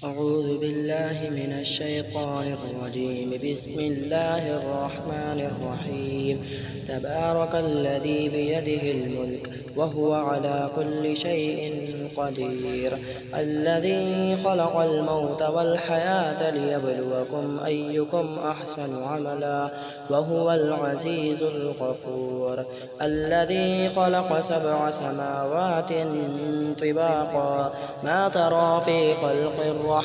أعوذ بالله من الشيطان الرجيم. بسم الله الرحمن الرحيم. تبارك الذي بيده الملك وهو على كل شيء قدير، الذي خلق الموت والحياة ليبلوكم أيكم أحسن عملا وهو العزيز الغفور، الذي خلق 7 سماوات طباقا ما ترى في خلق الرحمن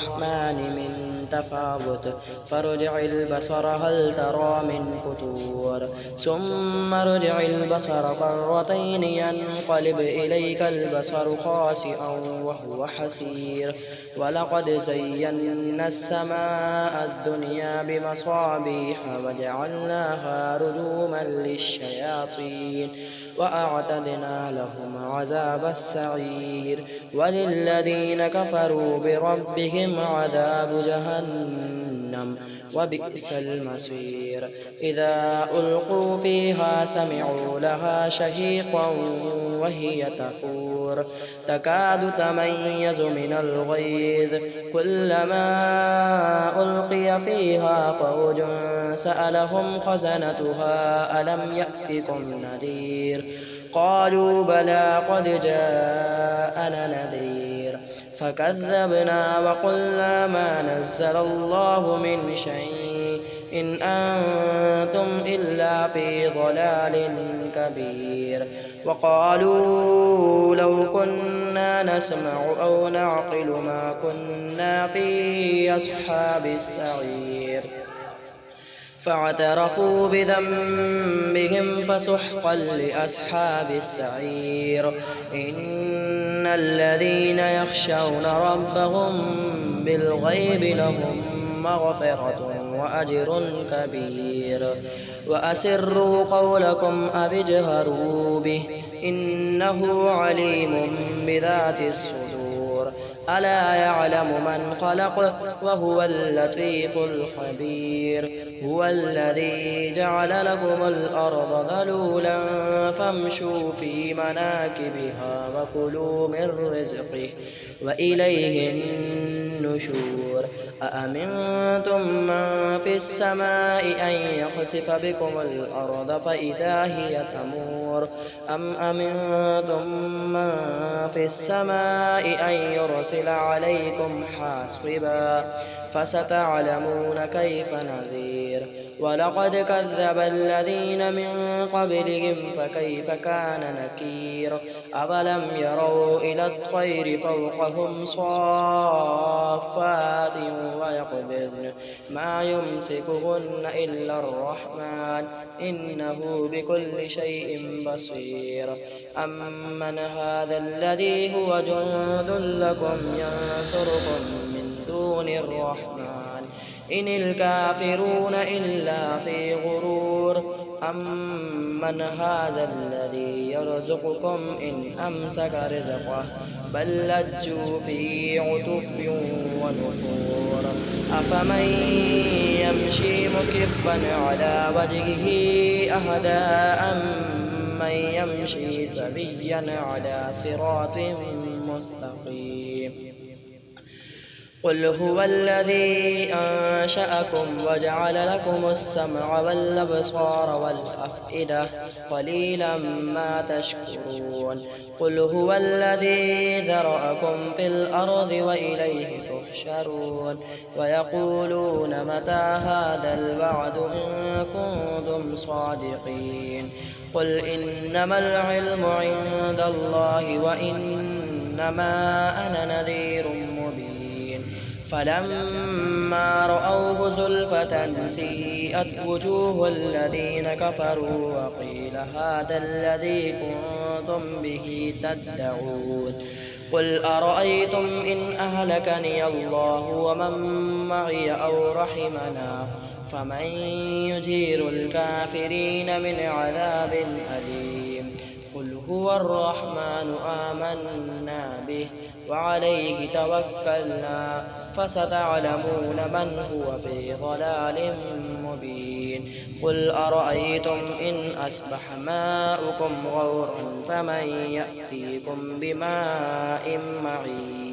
من تفاوت فارجع البصر هل ترى من فتور، ثم ارجع البصر كرتين ينقلب إليك البصر خاسئا وهو حسير، ولقد زينا السماء الدنيا بمصابيح وجعلناها رجوما للشياطين وأعتدنا لهم عذاب السعير، وللذين كفروا بربهم عذاب جهنم وبئس المصير. إذا ألقوا فيها سمعوا لها شهيقا وهي تفور تكاد تميز من الغيظ، كلما ألقي فيها فوج سألهم خزنتها ألم يأتكم نذير، قالوا بلى قد جاءنا نذير فكذبنا وقلنا ما نزل الله من شيء إن أنتم إلا في ضلال كبير، وقالوا لو كنا نسمع أو نعقل ما كنا في أصحاب السعير، فاعترفوا بذنبهم فسحقا لأصحاب السعير. إن الذين يخشون ربهم بالغيب لهم مغفرة وأجر كبير، وأسروا قولكم أو اجهروا به إنه عليم بذات الصدور، ألا يعلم من خلق وهو اللطيف الخبير، هو الذي جعل لكم الأرض ذلولا فامشوا في مناكبها وكلوا من رزقه وإليه النشور. أأمنتم من في السماء أن يخسف بكم الأرض فإذا هي تمور، أم أمنتم من في السماء أن يرسل عليكم حاصبا فستعلمون كيف نذير. ولقد كذب الذين من قبلهم فكيف كان نكير، أولم يروا إلى الطير فوقهم صافات ويقبضن ما يمسكهن إلا الرحمن إنه بكل شيء بصير. أمن هذا الذي هو جند لكم ينصركم من دون الرحمن إن الكافرون إلا في غرور، أمن هذا الذي يرزقكم إن أمسك رزقه بل لجوا في عتب ونفور، أفمن يمشي مكبا على وجهه أهدى أمن يمشي سويا على صراط مستقيم. قل هو الذي أنشأكم وجعل لكم السمع والأبصار والأفئدة قليلا ما تشكرون. قل هو الذي ذرأكم في الأرض وإليه تحشرون. ويقولون متى هذا الوعد إن كنتم صادقين. قل إنما العلم عند الله وإنما أنا نذير مبين. فلما رأوه زلفة سيئت وجوه الذين كفروا وقيل هذا الذي كنتم به تدعون. قل أرأيتم إن أهلكني الله ومن معي أو رحمنا فمن يجير الكافرين من عذاب أليم. قل هو الرحمن آمنا به وعليه توكلنا فستعلمون من هو في ضلال مبين. قل أرأيتم إن أصبح ماؤكم غورا فمن يأتيكم بماء معين.